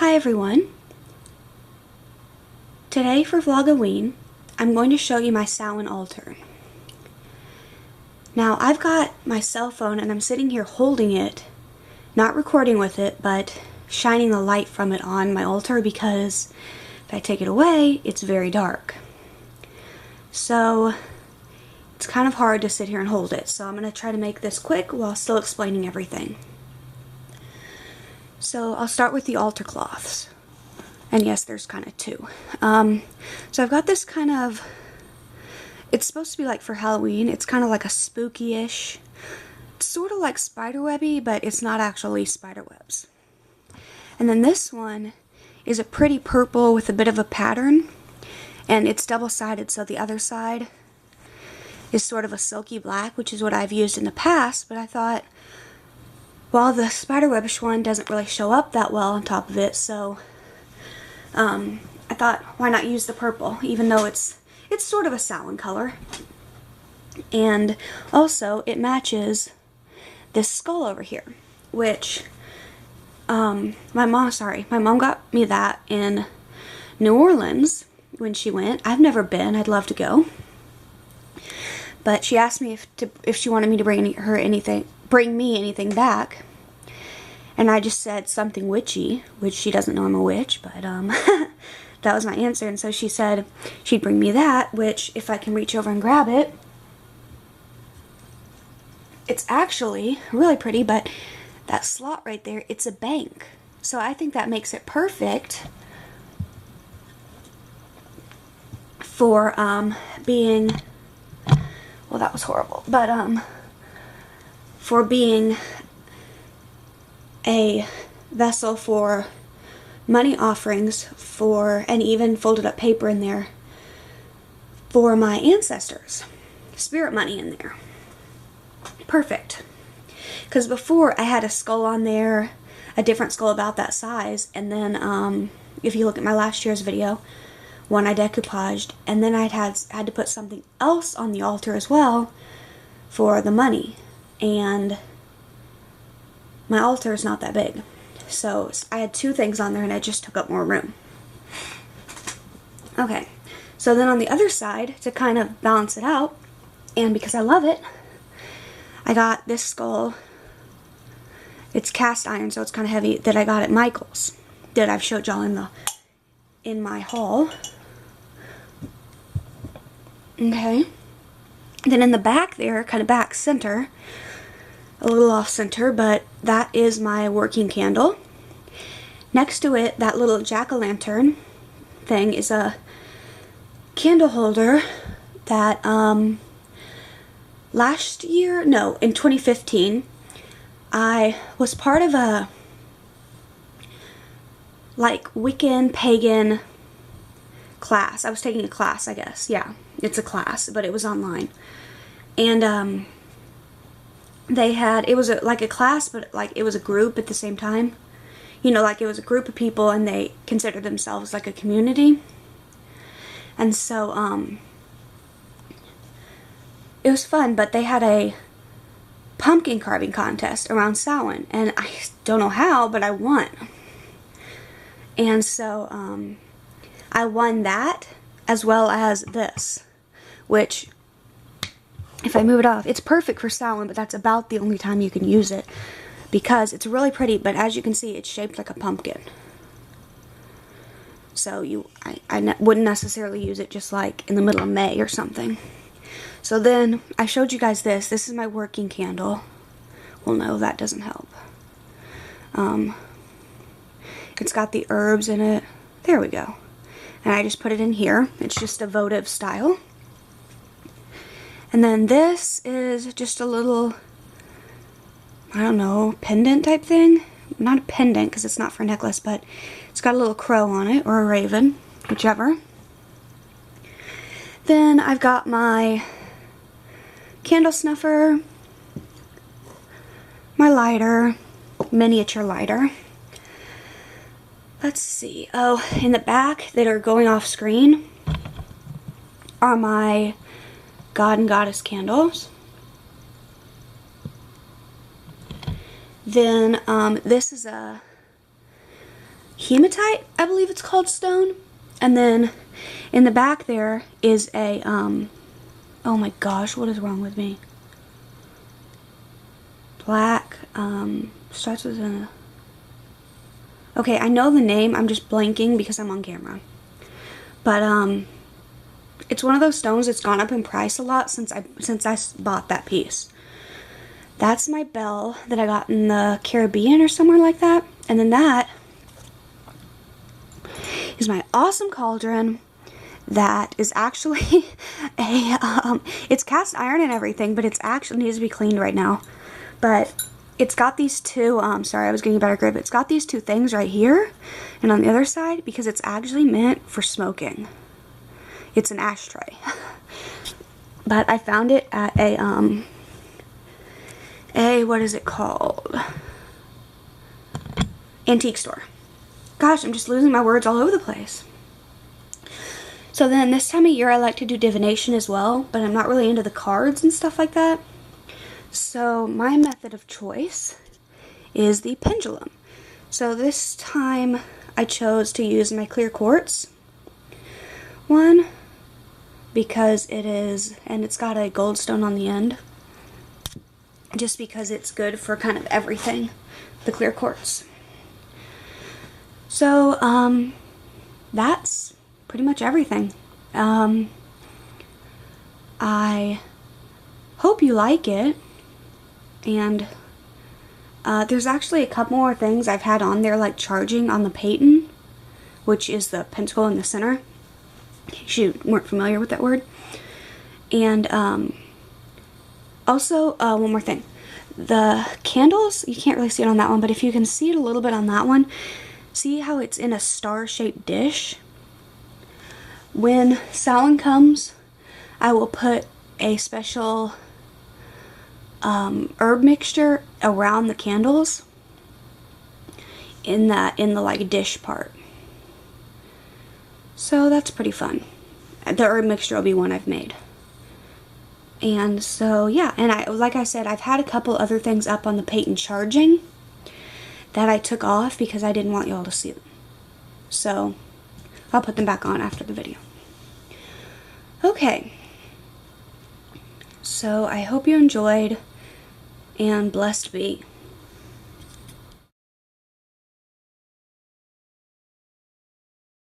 Hi everyone. Today for Vlogoween, I'm going to show you my Samhain altar. Now I've got my cell phone and I'm sitting here holding it, not recording with it, but shining the light from it on my altar because if I take it away, it's very dark. So it's kind of hard to sit here and hold it, so I'm going to try to make this quick while still explaining everything. So I'll start with the altar cloths. And yes, there's kind of two. So I've got this kind of, it's supposed to be like for Halloween. It's kind of like a spooky-ish, sort of like spiderwebby, but it's not actually spiderwebs. And then this one is a pretty purple with a bit of a pattern. And it's double-sided, so the other side is sort of a silky black, which is what I've used in the past, but I thought, well, the spiderwebbish one doesn't really show up that well on top of it, so I thought, why not use the purple, even though it's sort of a Samhain color. And also, it matches this skull over here, which my mom got me that in New Orleans when she went. I've never been. I'd love to go. But she asked me if she wanted me to bring me anything back, and I just said something witchy, which she doesn't know I'm a witch, but that was my answer. And so she said she'd bring me that, which if I can reach over and grab it, it's actually really pretty, but that slot right there, it's a bank. So I think that makes it perfect for being, well, that was horrible, but for being a vessel for money offerings for, and even folded up paper in there for my ancestors. Spirit money in there. Perfect. Because before I had a skull on there, a different skull about that size, and then if you look at my last year's video, one I decoupaged, and then I had to put something else on the altar as well for the money, and my altar is not that big, so I had two things on there and it just took up more room. Okay, so then on the other side, to kind of balance it out, and because I love it, I got this skull. It's cast iron, so it's kind of heavy, that I got at Michael's, that I've showed y'all in my haul. Okay, then in the back there, kind of back center, a little off center, but that is my working candle. Next to it, that little jack-o'-lantern thing is a candle holder that last year, no, in 2015, I was part of a like Wiccan pagan class. I was taking a class, I guess. Yeah, it's a class, but it was online. And they had, it was like a class, but like it was a group at the same time. You know, like it was a group of people and they considered themselves like a community. And so, it was fun, but they had a pumpkin carving contest around Samhain, and I don't know how, but I won. And so, I won that as well as this, which, if I move it off, it's perfect for Samhain, but that's about the only time you can use it because it's really pretty, but as you can see, it's shaped like a pumpkin. So I wouldn't necessarily use it just like in the middle of May or something. So then I showed you guys this. This is my working candle. Well, no, that doesn't help. It's got the herbs in it. There we go. And I just put it in here. It's just a votive style. And then this is just a little, I don't know, pendant type thing. Not a pendant because it's not for a necklace, but it's got a little crow on it, or a raven, whichever. Then I've got my candle snuffer, my lighter, miniature lighter. Let's see. Oh, in the back that are going off screen are my God and Goddess candles. Then this is a hematite, I believe it's called, stone. And then in the back there is a, oh my gosh, what is wrong with me? Black, starts with a, okay, I know the name, I'm just blanking because I'm on camera. But, it's one of those stones that's gone up in price a lot since I bought that piece. That's my bell that I got in the Caribbean or somewhere like that. And then that is my awesome cauldron that is actually a, it's cast iron and everything, but it's actually needs to be cleaned right now. But it's got these two, sorry, I was getting a better grip. It's got these two things right here and on the other side because it's actually meant for smoking. It's an ashtray. But I found it at a, what is it called? Antique store. Gosh, I'm just losing my words all over the place. So then this time of year I like to do divination as well, but I'm not really into the cards and stuff like that. So my method of choice is the pendulum. So this time I chose to use my clear quartz one because it is, and it's got a gold stone on the end, just because it's good for kind of everything, the clear quartz. So that's pretty much everything. I hope you like it, and there's actually a couple more things I've had on there, like charging on the paten, which is the pentacle in the center, in case you weren't familiar with that word. And also one more thing, the candles, you can't really see it on that one, but if you can see it a little bit on that one, see how it's in a star-shaped dish? When Samhain comes, I will put a special herb mixture around the candles in the like dish part. So that's pretty fun. The herb mixture will be one I've made. And so yeah, and like I said, I've had a couple other things up on the paten charging that I took off because I didn't want y'all to see them. So I'll put them back on after the video. Okay. So I hope you enjoyed, and blessed be.